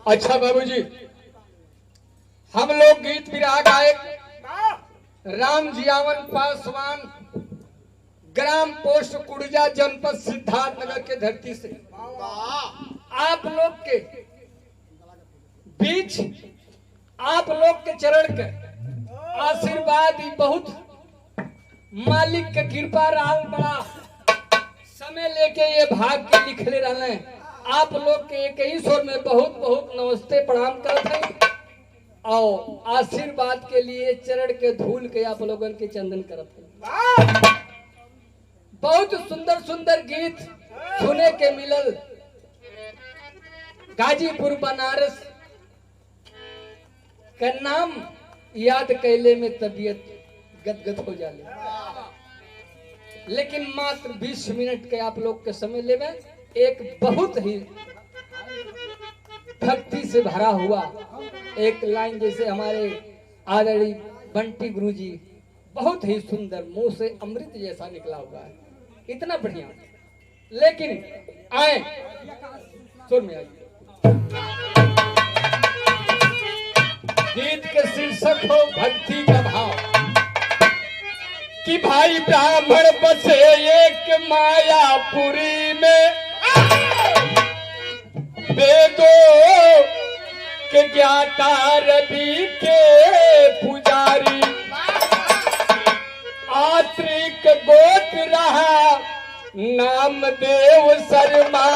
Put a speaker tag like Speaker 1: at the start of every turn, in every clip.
Speaker 1: अच्छा बाबूजी, हम लोग गीत विरहा गायक राम जियावन पासवान, ग्राम पोस्ट कुड़जा, जनपद सिद्धार्थनगर के धरती से आप लोग के बीच, आप लोग के चरण के आशीर्वाद ही बहुत मालिक के कृपा रहा। बड़ा समय लेके ये भाग के लिखले रहने। आप लोग के एक ही स्वर में बहुत बहुत नमस्ते प्रणाम करते हैं और आशीर्वाद के लिए चरण के धूल के आप लोगन के चंदन करते हैं। बहुत सुंदर सुंदर गीत सुने के मिलल। गाजीपुर बनारस का नाम याद कैले में तबीयत गदगद हो जाले, लेकिन मात्र 20 मिनट के आप लोग के समय लेवे। एक बहुत ही भक्ति से भरा हुआ एक लाइन, जैसे हमारे आदरणीय बंटी गुरुजी बहुत ही सुंदर मुंह से अमृत जैसा निकला हुआ है, इतना बढ़िया। लेकिन आए सुन में आइए, गीत के शीर्षक हो भक्ति का भाव कि भाई ब्राह्मण बसे एक मायापुरी में, वेदों के ज्ञाता रवि के पुजारी, आत्रिक गोत्र रहा नामदेव शर्मा,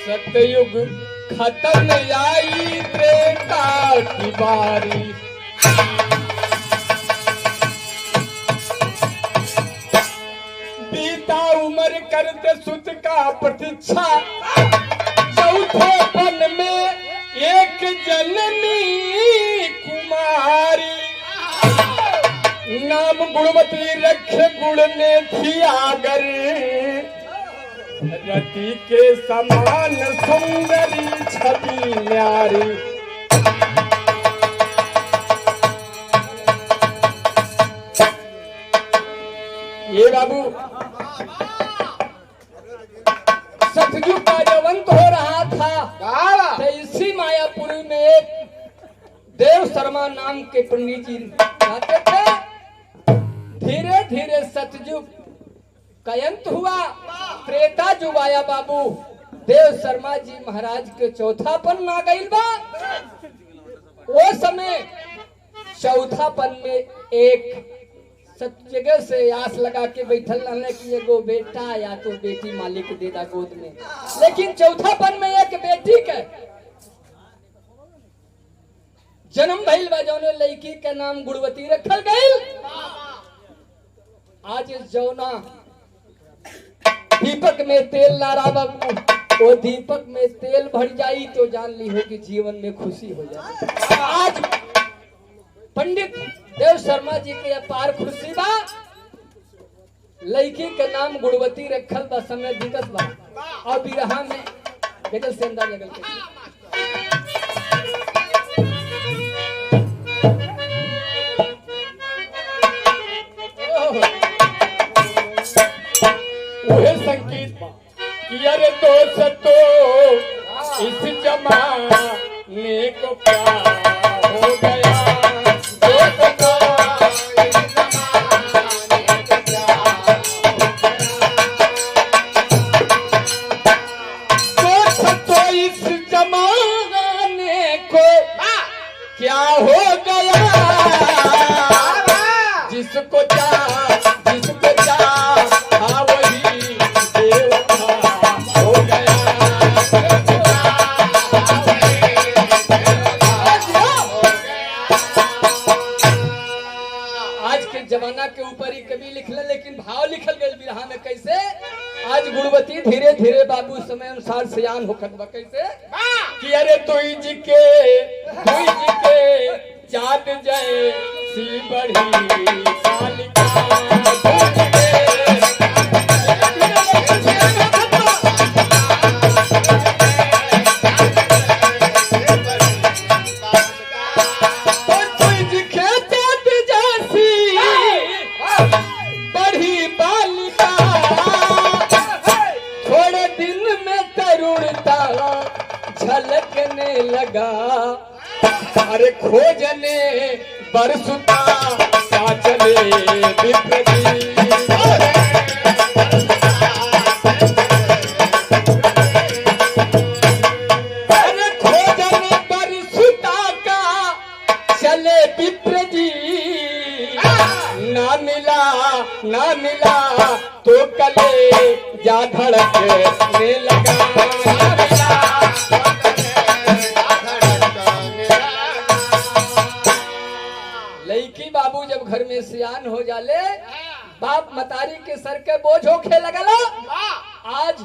Speaker 1: सतयुग खत्म आई त्रेता की बारी। बीता उम्र करते सुत का प्रतीक्षा, चौथे पन में एक जननी कुमारी, नाम गुणवती रखे गुण में थी आगर, रति के समान सुंदरी छवि न्यारी। ये बाबू सतयुग का जवंत हो रहा था, तो इसी मायापुर में एक देव शर्मा नाम के पंडित जी रहते थे। धीरे धीरे सतयुग का अंत हुआ, त्रेता युग आया बाबू। देव शर्मा जी महाराज के चौथापन आ गई बा। वो समय चौथापन में एक जगह से आस लगा के बैठल रहने की एगो बेटा या तो बेटी मालिक देदा गोद में, लेकिन चौथापन में एक बेटी के जन्म भइल बा, जौने लड़की के नाम गुणवती रखल गइल। आज इस जौना दीपक में तेल ना रहा, वो दीपक में तेल भर जाई तो जान ली हो कि जीवन में खुशी हो जाए। आज पंडित देव शर्मा जी के अपार खुशी बा, लड़की के नाम गुणवती रखल बा। समय बीतत बा और बिरहा में गजल से अंदाज लगल के वह संगीत बा कि अरे दोस्त तो इस जमाने को प्यार हो गया, क्या हो गया, जिसको चाहा वही बेवफा हो गया। आज के जमाना के ऊपर ही कभी लिखल, लेकिन भाव लिखल गए बिरहा में कैसे। आज गुणवती धीरे धीरे बाबू समय अनुसार सयान होखत बा। कैसे कि अरे तुई जी के चाँद जाए सी बड़ी कालिका, बड़ी बालिका थोड़े दिन में तरुणता लगा अरे खोजने बरसुता क्या चले विप्र जी अरे खोजने बरसुता का चले विप्र जी ना मिला तो कले जा धड़कने लगा ना मिला लड़की बाबू जब घर में सियान हो जाले बाप मतारी के सर के बोझ होखे लगला आज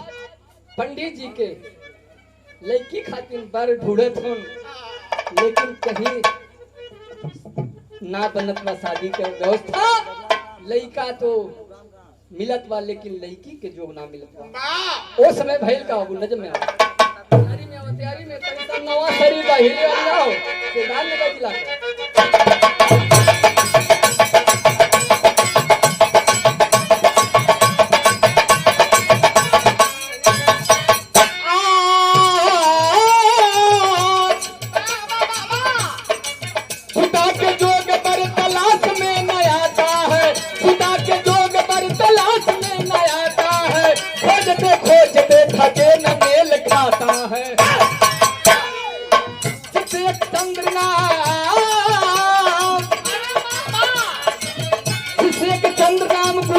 Speaker 1: पंडित जी के लड़की खातिर बर ढूंढत हूं लेकिन कहीं ना बनत बा शादी के व्यवस्था लड़का तो मिलत बा लेकिन लड़की के जोग ना मिलत बा ओ समय भइल का बाबू नजर में तैयारी में कैसा नवा शरीर का हिले वाली ना हो तो दान में बजिला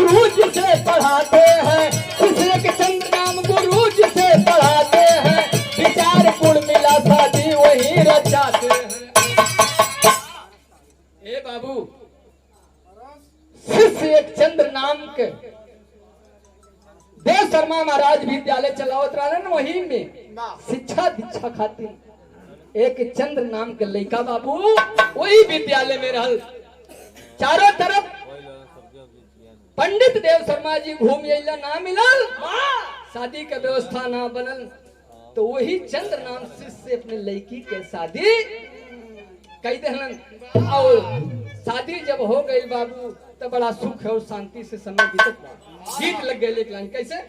Speaker 1: पढ़ाते हैं किसी के चंद्र नाम गुरु जिसे पढ़ाते हैं विचार गुण मिला शादी वही रचाते हैं ए बाबू शिष्य एक चंद्र नाम के देव शर्मा महाराज विद्यालय चलावत रहन वही में शिक्षा दीक्षा खातिर एक चंद्र नाम के लड़का बाबू वही विद्यालय में रहल चारों तरफ पंडित देव शर्मा जी घूम अला ना मिलल शादी के व्यवस्था ना बनल तो वही चंद्र नाम शिष्य अपने लड़की के शादी कही दहलन और शादी जब हो गई बाबू तो बड़ा सुख और शांति से समय बीतत गीत लग गए एक लाइन कैसे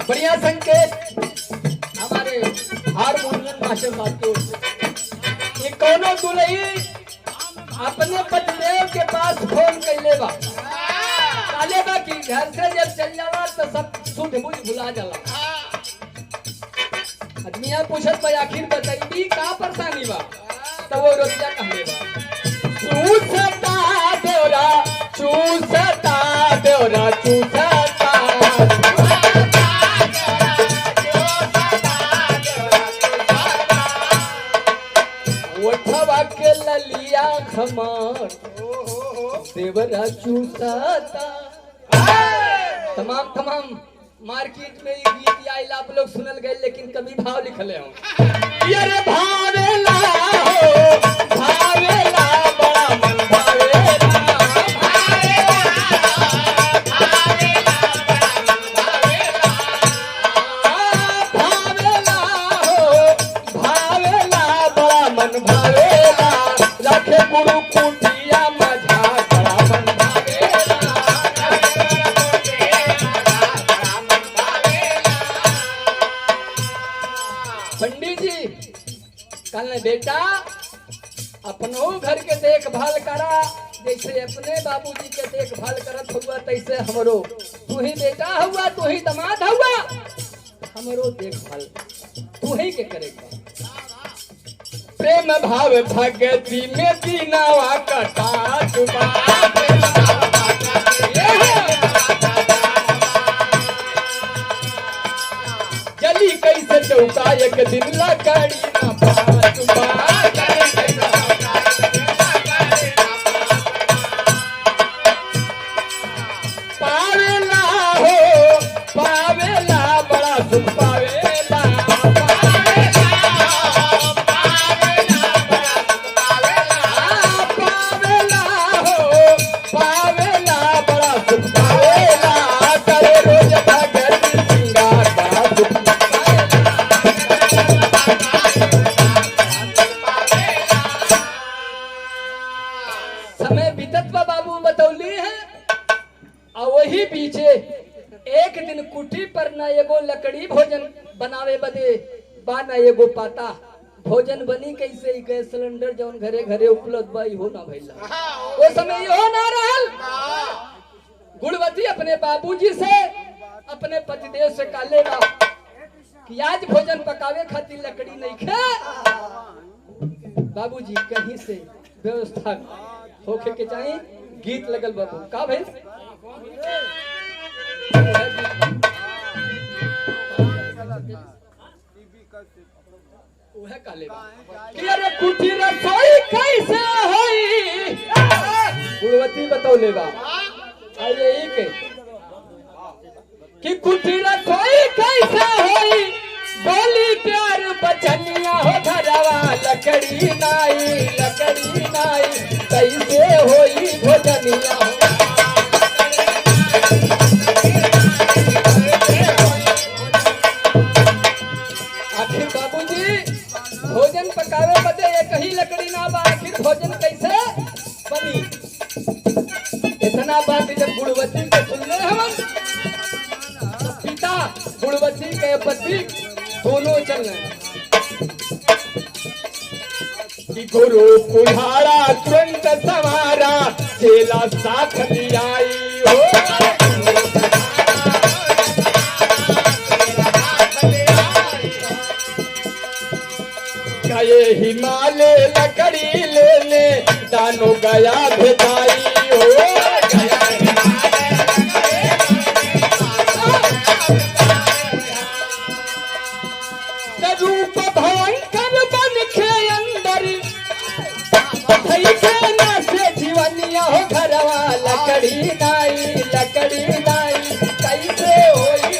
Speaker 1: बढ़िया संकेत हमारे हारमोनियम मास्टर साहब की ओर से ये कोनो दुल्ही अपने पतिदेव के पास फोन कैले बा काले बा कि घर से जब चल जावा तो सब सुध बुझ भुला जाला आदमिया पूछत बा आखिर बताई का परेशानी बा तो वो रोटिया कहले बा चूसता देवरा चूसता के ललिया खमार देवरा चूसाता तमाम मार्केट में ये गीत आइल आप लोग सुनल गए लेकिन कभी भाव लिखले हो अरे भावेला हो भावेला बड़ा मन भावेला भावेला हो भावेला बड़ा मन भावेला रखे गुरु कुटिया मझा बड़ा मन भावेला पंडित जी कहले बेटा अपनो घर के देखभाल करा जैसे अपने बाबूजी के देखभाल करत हुआ तैसे हमरो तू ही बेटा हुआ तू ही दामाद हुआ हमरो देखभाल तू ही के करेगा प्रेम भाव भगती में दीनावा कटा चुका जली कैसे चौका एक दिन लकड़ी ना पा चुका पावेला हो पावेला बड़ा सुख पावेला पर न एगो लकड़ी भोजन बनावे बदे बा न एगो पाता भोजन बनी कैसे ही गैस सिलेंडर जौन घरे घरे उपलब्ध बा हो ना भइला वो समय हो ना रहल। गुणवती अपने बाबूजी से अपने पतिदेव से काले बा कि आज भोजन पकावे खातिर लकड़ी नहीं खे। बाबूजी कहीं से व्यवस्था होके के चाहिए। गीत लगल बाबू का भाई उहे काले कि अरे कुटी रसोई कैसे होई गुणवती बतौले बा अरे ई के कि कुटी रसोई कैसे होई बोली प्यार बचनिया हो घरवा लकड़ी नाई कैसे होई भोजनिया आखिर बाबूजी भोजन पकावे बदे एक ही लकड़ी ना बा आखिर भोजन कैसे बनी। इतना बात जब गुणवती के सुनले हम पिता गुणवती के पति दोनों चल कि गुरु कुल्हाड़ा तुरंत सवारा चेला साथ लियाई हो गए हिमालय लकड़ी लेने दानो गया भेजाई हो रूप भयंकर बन के अंदर से जीवनिया हो घरवा लकड़ी नाई कैसे होई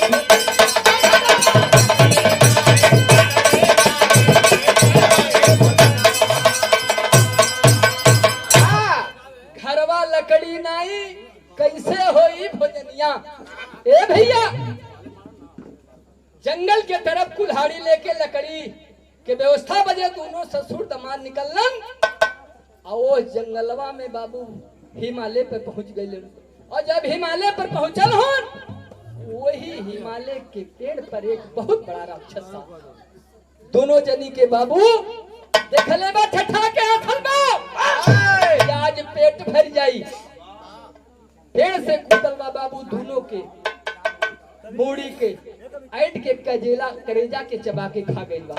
Speaker 1: घरवा लकड़ी नाई कैसे होई भोजनिया। ए भैया जंगल के तरफ कुल्हाड़ी लेके लकड़ी के व्यवस्था बजे दोनों ससुर दमाद निकलन और वो जंगलवा में बाबू हिमालय पर पहुंच गए। और जब हिमालय पर पहुंचल हो वही हिमालय के पेड़ पर एक बहुत बड़ा राक्षस था। दोनों जनी के बाबू देखले बा ठठा के हाथन बा आज पेट भर जाई। पेड़ से कूदल बा बाबू दोनों के मूड़ी के ऐट के कजेला करेजा के चबा के खा गई बा।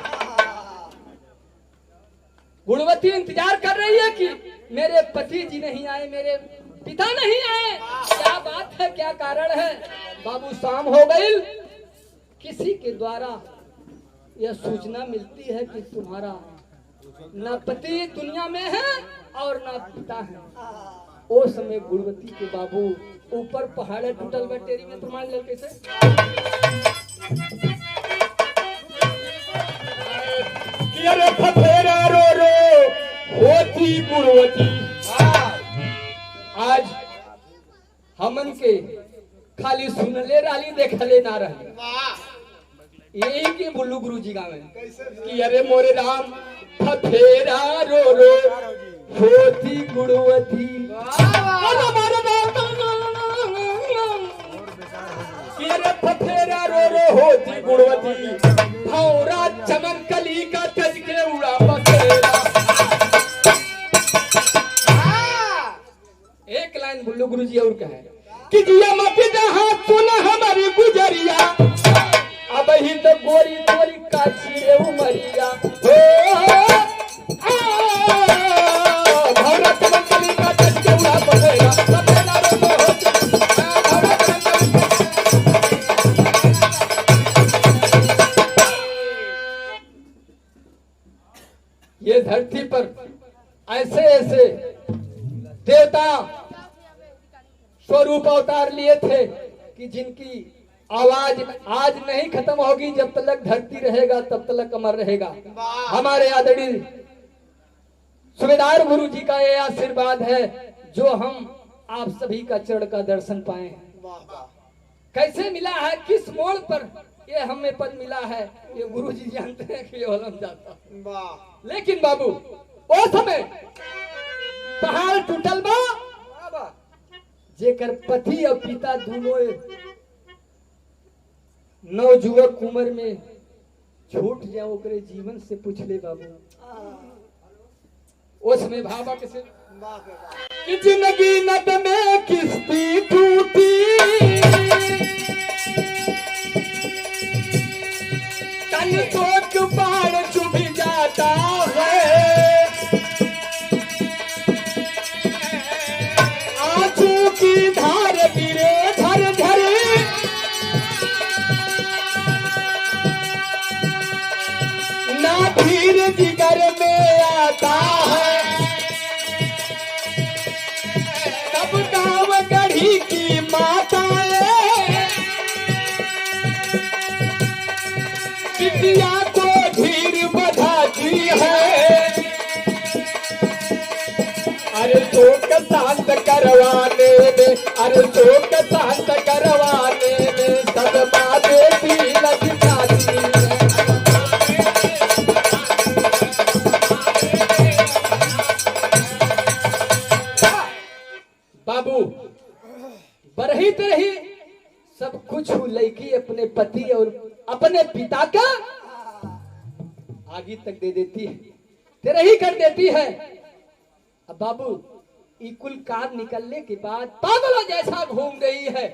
Speaker 1: गुणवती इंतजार कर रही है कि मेरे पति जी नहीं आए मेरे पिता नहीं आए क्या बात है क्या कारण है। बाबू शाम हो गई किसी के द्वारा यह सूचना मिलती है कि तुम्हारा न पति दुनिया में है और न पिता है। ओ समय गुणवती के बाबू ऊपर पहाड़ टूटल बटेरी में प्रमाण ले कैसे अरे फफेरा रो होती गुणवती आज हमन के खाली सुनले राली देखले ना रहे यही के बुल्लू गुरु जी गावे कि अरे मोरे राम फफेरा रो होती गुणवती कि अरे फफेरा रो होती गुणवती भौरा चमन कली का तज के उड़ा बसेरा। एक लाइन बुल्लू गुरु जी और कहे कि जिया मत जहां सुन हमारी गुजरिया अब ही तो गोरी गोरी काची रे उमरिया भौरा चमन कली का तज के उड़ा बसेरा। ये धरती पर ऐसे ऐसे देवता स्वरूप अवतार लिए थे कि जिनकी आवाज आज नहीं खत्म होगी जब तक धरती रहेगा तब तक अमर रहेगा। हमारे आदरणीय सूबेदार गुरु जी का ये आशीर्वाद है जो हम आप सभी का चरण का दर्शन पाए हैं। कैसे मिला है किस मोड़ पर ये हमें पद मिला है ये गुरु जी जानते हैं कि ये होलम जाता। लेकिन बाबू वो समय पहाड़ टूटल बा जेकर पति और पिता दोनों नवजुवक उम्र में छूट जाओ ओकरे जीवन से पूछ ले बाबू। उसमें भावक से कि जिंदगी नद में किस्ती टूटी, तन तो बाढ़ चुभ जाता है, आंसू की धार गिरे धर धर, ना धीर जिगर में आता है, तब गाँव गढ़ी की माताएं बिटिया को धीर बधाती है, अरे शोक शांत करवाने में, अरे शोक शांत करवाने में सब माँ बेटी लग जाती है। बाबू बरही तरही सब कुछ लड़की अपने पति और अपने पिता का आगे तक दे देती है, तेरे ही कर देती है। अब बाबू कुल कार निकलने के बाद पागलों जैसा घूम रही है,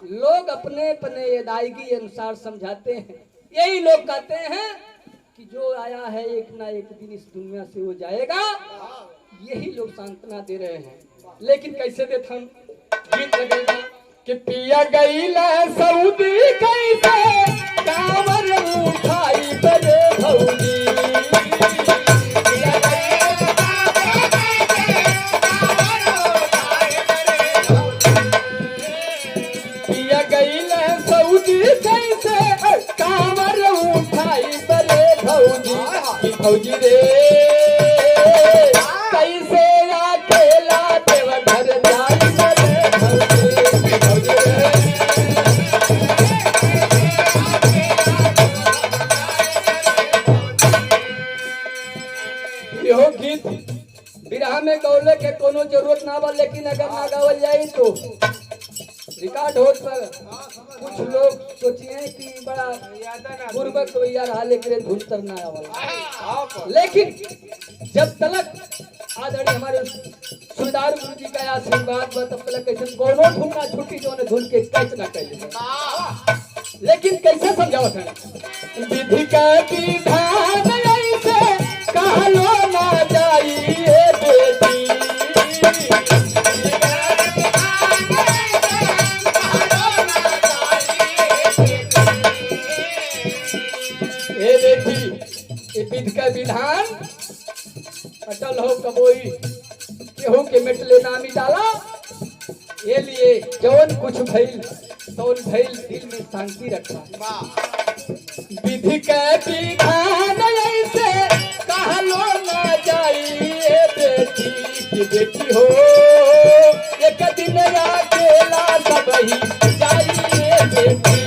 Speaker 1: लोग अपने अपने अदायगी अनुसार समझाते हैं। यही लोग कहते हैं कि जो आया है एक ना एक दिन इस दुनिया से वो जाएगा, यही लोग सांत्वना दे रहे हैं। लेकिन कैसे देते हम गीत लगेगा कि पिया गई सऊदी कैसे कांवर उठाई बड़े भौजी, पिया गई सऊदी कैसे कांवर उठाई बड़े भौजी, कि भौजी रे कैसे अकेला देवघर जाई बड़े भौजी, भौजी रे। यहो गीत विरह में गौले के कोनो जरूरत ना बा, लेकिन अगर ना गावल जाए तो रिकॉर्ड हो पर कुछ लोग सोचिए कि बड़ा गुर्बत तो यार हाले के धुन करना वाला। लेकिन जब तलक आदरणीय हमारे सुरदार गुरु जी का आशीर्वाद बा तब तलक कैसे कोनो धुन ना छुट्टी जो ने धुन के कैच ना कैले। लेकिन कैसे समझावत है विधि का विधान ऐसे कहलो ना जाइए बेटी, ए बेटी ये विधि का विधान अटल हो कबोई केहू के मिटले ना मिटाला। ये लिए जौन कुछ भइल तौन भइल दिल में शांति रखा। विधि के विधान ऐसे कहलो ना जाइए बेटी, कि बेटी हो एक दिन अकेला सब ही जाइए बेटी,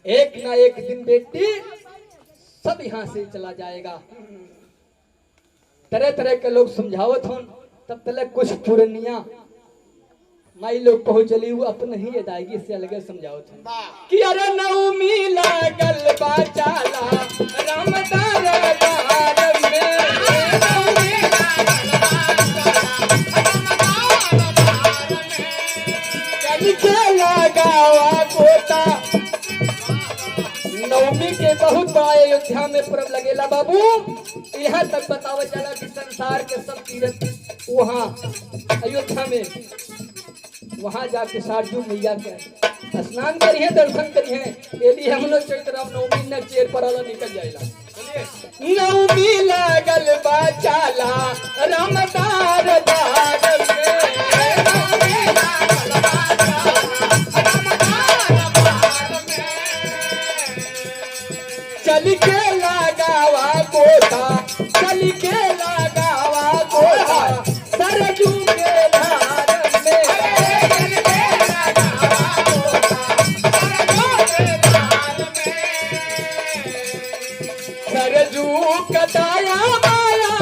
Speaker 1: एक ना एक दिन बेटी सब यहाँ से चला जाएगा। तरह तरह के लोग समझावत हों तब तक कुछ पुरनिया माई लोग पहुंचली वो अपने ही अदायगी से अलग समझावत हों कि अरे नवमी लागल बाचाला रामदार दार में, चल के लगावा गोता। नवमी के बहुत बड़ा अयोध्या में पर्व लगेला बाबू। यहाँ तक बतावा चला कि संसार के सब तीर्थ वहाँ अयोध्या में वहाँ जाके सारजू मैया के स्नान करिए दर्शन करिए। यदि हम लोग चैत्र राम नवमी न चेर पर निकल जाएगा। नवमी लागल बाचाला रामदार दार चल के लगावा गोता, चल के लगावा गोता सरजू के धार में, सरजू कटाया माया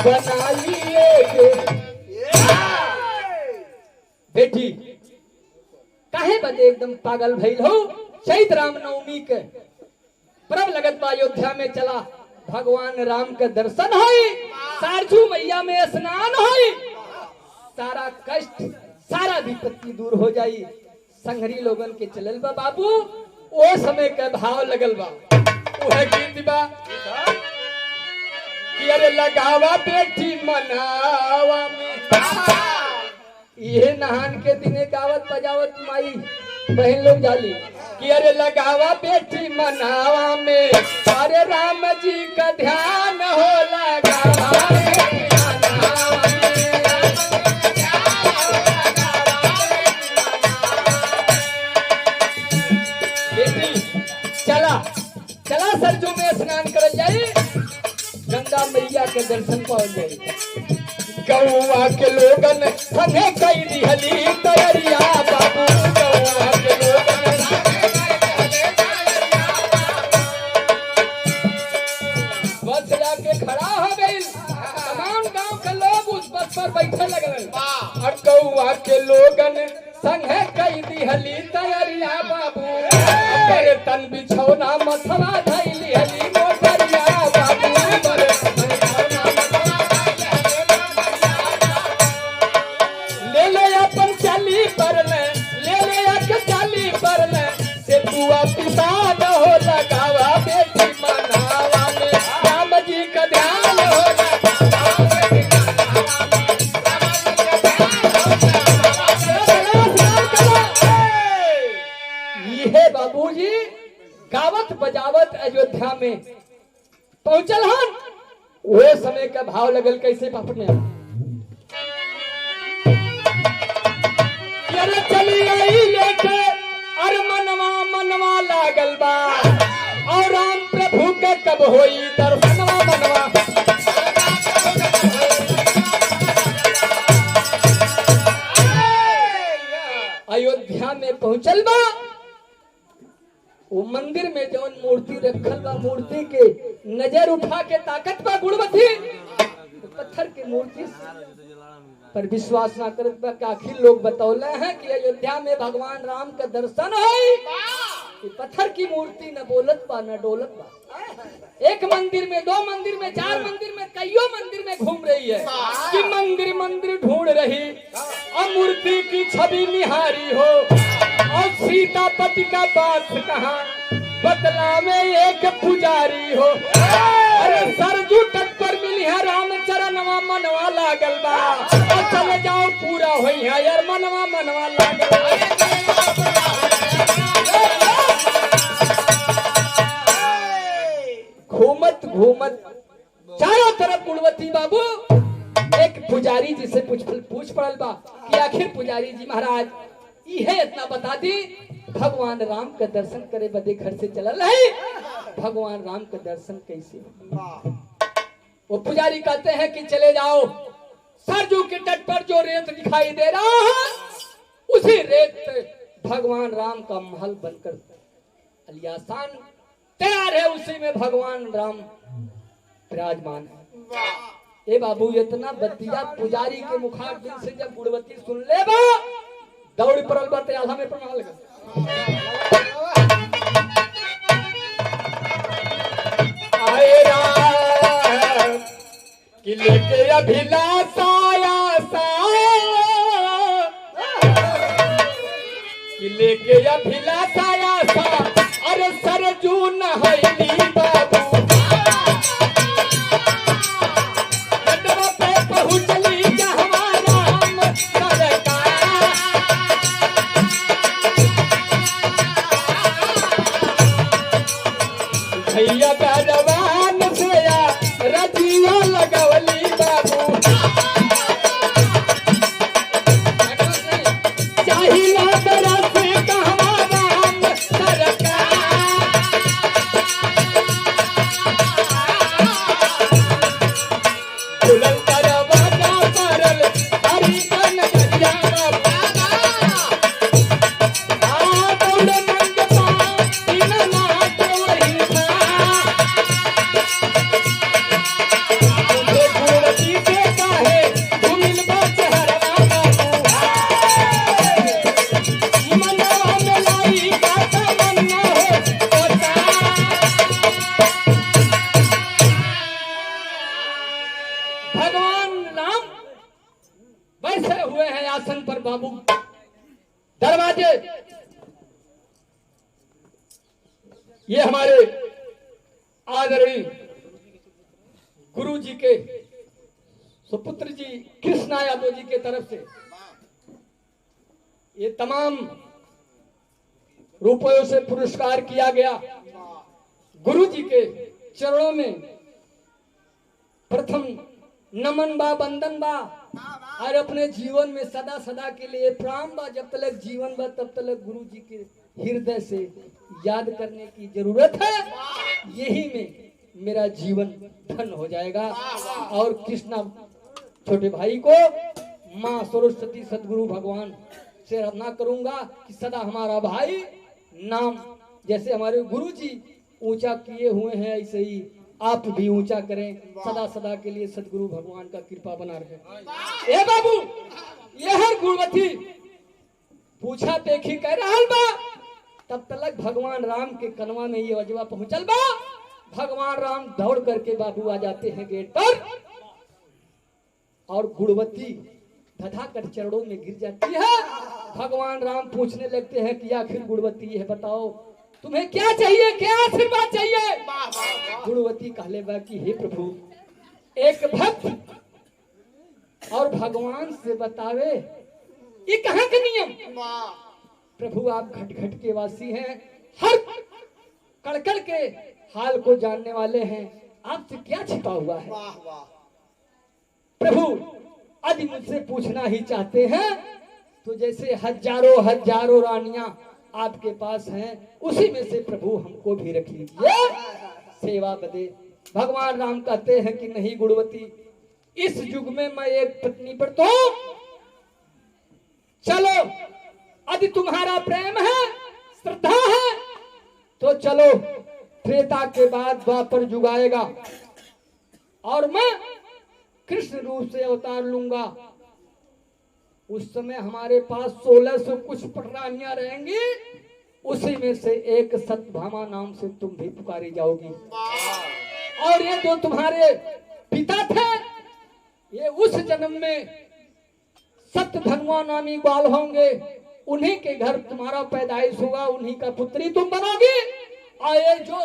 Speaker 1: बनाइए बेटी काहे बदे एकदम पागल भइल हो। चैत राम नवमी के पर्व लगत बा, अयोध्या में चला भगवान राम के दर्शन होई, सारजू मैया में स्नान होई, सारा कष्ट सारा विपत्ति दूर हो जाई। संघरी लोगन के चलल बा बाबू ओ समय के भाव लगल बा। वह गीत बा कि अरे लगावा बेटी मनावा में, ये नहान के दिने गावत बजावत माई बहन लोग जाली कि अरे लगावा बेटी मनावा में, अरे राम जी का ध्यान हो लगावा चला सरजू में स्नान कर जाए, गंगा मैया के दर्शन पहुंच जाए। गौवा के लोगन संगे कई दिहली तैयारिया बाबू, गौवा के लोगन बस जाके खड़ा हो गई, तमाम गांव के लोग उस बस पर बैठे लगल और गौवा के लोगन संगे कई दिहली तैयारिया बाबू, पर तन बिछौना मथवा धैली हली मोटरिया बाबू, पर ले ले अपन चाली पर ले ले के चाली पर से बुआ पिसान हो लगावा बेटी मनावा में, राम जी का ध्यान हो बाबूजी गावत बजावत अयोध्या में पहुंचल हन। वो समय का भाव लगल कैसे बाप ने चली आई लेके और मनवा लागल बा, और राम प्रभु के कब होई दर्शनवा मनवा। अयोध्या में पहुंचल बा, वो मंदिर में जौन मूर्ति रखल बा, मूर्ति के नजर उठा के ताकत बा गुणवती, पत्थर की मूर्ति पर विश्वास ना करत बा। आखिर लोग बतौले हैं कि अयोध्या में भगवान राम का दर्शन है, पत्थर की मूर्ति न बोलत बा न डोलत बा। एक मंदिर में, दो मंदिर में, चार मंदिर में, कईयों मंदिर में घूम रही है कि मंदिर मंदिर ढूंढ रही और मूर्ति की छवि निहारी हो, और सीतापति का बात कहा बदला में एक पुजारी हो। अरे सरजू तट पर मिली है रामचरणवा मनवा लागल बा, और चले जाओ पूरा होई है यार मनवा लागल। घूमत चारों तरफ गुणवती बाबू एक पुजारी जी से पूछ पड़ल बा कि आखिर पुजारी जी महाराज यह इतना बता दी, भगवान राम का दर्शन करे बदे घर से चलल है, भगवान राम का दर्शन कैसे। वो पुजारी कहते हैं कि चले जाओ सरजू के तट पर जो रेत दिखाई दे रहा है, उसी रेत पे भगवान राम का महल बनकर अलियासान तैयार है, उसी में भगवान राम विराजमान है। ए बाबू इतना बतिया पुजारी के मुखार दिल से जब गुणवती सुन ले बा, दौड़ पड़ल बाते आधा में प्रणाम लगा। आए राम कि लेके अभिलाषा कि लेके अभिलाषा अरे सरजू नहैली बाबू भैया जवान से रजिया लगवली बाबू चाहिए तरह से कहवा राम सरकार दुल्हन करवाना परल हरी बन गया बाबू आ दौड़ नंग पा तीन नाथ वही था ये हमारे आदरणीय गुरु जी के सुपुत्र जी कृष्णा यादव जी के तरफ से ये तमाम रुपयों से पुरस्कार किया गया। गुरु जी के चरणों में प्रथम नमन बा, वंदन बा, और अपने जीवन में सदा सदा के लिए प्रणाम बा। जब तक जीवन बा तब तक गुरु जी के हृदय से याद करने की जरूरत है। यही में मेरा जीवन धन हो जाएगा। और कृष्णा छोटे भाई को माँ सरस्वती सदगुरु भगवान से प्रार्थना करूंगा कि सदा हमारा भाई नाम जैसे हमारे गुरु जी ऊंचा किए हुए हैं ऐसे ही आप भी ऊंचा करें। सदा सदा के लिए सदगुरु भगवान का कृपा बना रहे। ए बाबू ये हर गुणवती पूछा देखी कह रहा बा, तब तक भगवान राम के कनवा में ये अजवा पहुंचल बा। भगवान राम दौड़ करके बाबू आ जाते हैं गेट पर और गुणवती धधा कर चरणों में गिर जाती है। भगवान राम पूछने लगते हैं कि आखिर गुणवती है बताओ तुम्हें क्या चाहिए, क्या आशीर्वाद चाहिए। गुणवती कहले बा कि हे प्रभु एक भक्त और भगवान से बतावे ये कहाँ का नियम। प्रभु आप घट घट के वासी हैं, हर कड़कड़ के हाल को जानने वाले हैं, आपसे क्या छिपा हुआ है। प्रभु यदि मुझसे पूछना ही चाहते हैं तो जैसे हजारों हजारों रानियां आपके पास हैं उसी में से प्रभु हमको भी रख लीजिए सेवा बदे। भगवान राम कहते हैं कि नहीं गुणवती, इस युग में मैं एक पत्नी पर तो चलो यदि तुम्हारा प्रेम है, श्रद्धा है तो चलो त्रेता के बाद द्वापर युग आएगा और मैं कृष्ण रूप से अवतार लूंगा। उस समय हमारे पास 1600 कुछ पटरानियां रहेंगी, उसी में से एक सत्यभामा नाम से तुम भी पुकारी जाओगी। और ये जो तुम्हारे पिता थे ये उस जन्म में सत्यधनवा नामी बाल होंगे, उन्हीं के घर तुम्हारा पैदाइश होगा, उन्हीं का पुत्री तुम बनोगी। और ये जो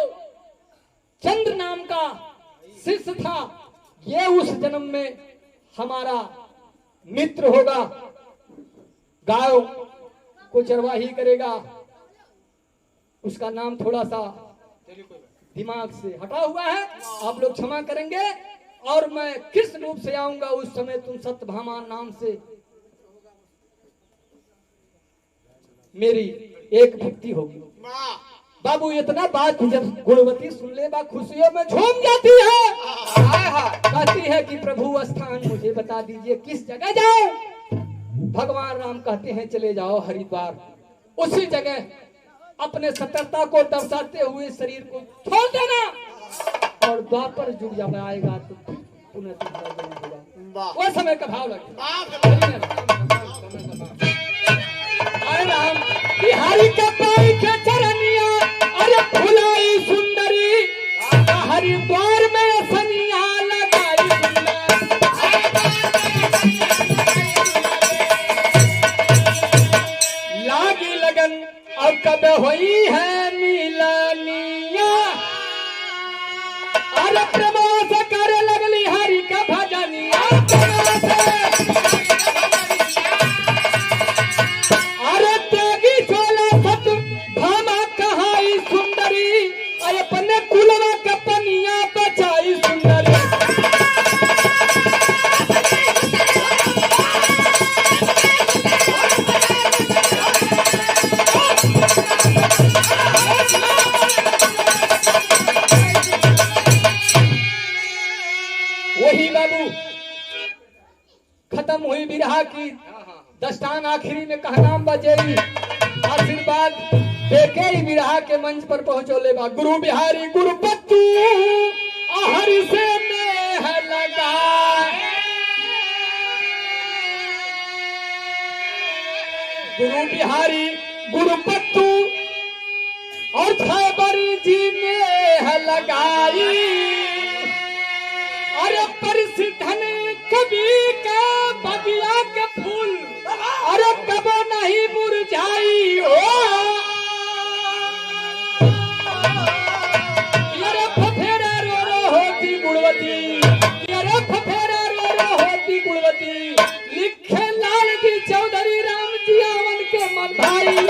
Speaker 1: चंद्र नाम का शिष्य था ये उस जन्म में हमारा मित्र होगा, गायों को चरवाही करेगा। उसका नाम थोड़ा सा दिमाग से हटा हुआ है, आप लोग क्षमा करेंगे। और मैं कृष्ण रूप से आऊंगा, उस समय तुम सत्यभामा नाम से मेरी एक भक्ति होगी। बाबू इतना बात जब गुणवती सुन ले बा खुशियों में झूम जाती है। कहती है कि प्रभु स्थान मुझे बता दीजिए किस जगह जाओ। भगवान राम कहते हैं चले जाओ हरिद्वार। उसी जगह अपने सतर्कता को दर्शाते हुए शरीर को छोड़ देना और द्वापर जुग जब आएगा तो पुनः होगा। वो समय का भाव लगे राम बिहारी का पाई के चरनिया अरे फुलाई सुंदरी हरिद्वार में सनिया लगाई लागी लगन अब कब हुई है मिलनिया अरे प्रमोद करे लगली हरि का भजनिया अरे त्यागी चोला सत भामा कहाई सुंदरी अपने कुलवा के पनिया बचाई सुंदरी। वही बाबू खत्म हुई विरहा की दस्तान आखिरी में कहना बजेगी आशीर्वाद देखे ही विरहा के मंच पर पहुंचोले बा गुरु बिहारी गुरुपत्तू हरि से नेह लगा गुरु बिहारी गुरुपत्तू और खैबरी जी नेह लगाई अरे परिसिद्धन कवि का बगिया के फूल अरे कबो नहीं मुरझाई हो कुलवती, अरे फफेरा रो रो होती कुलवती, लिखे लाल जी चौधरी राम जी आवन के मन भाई।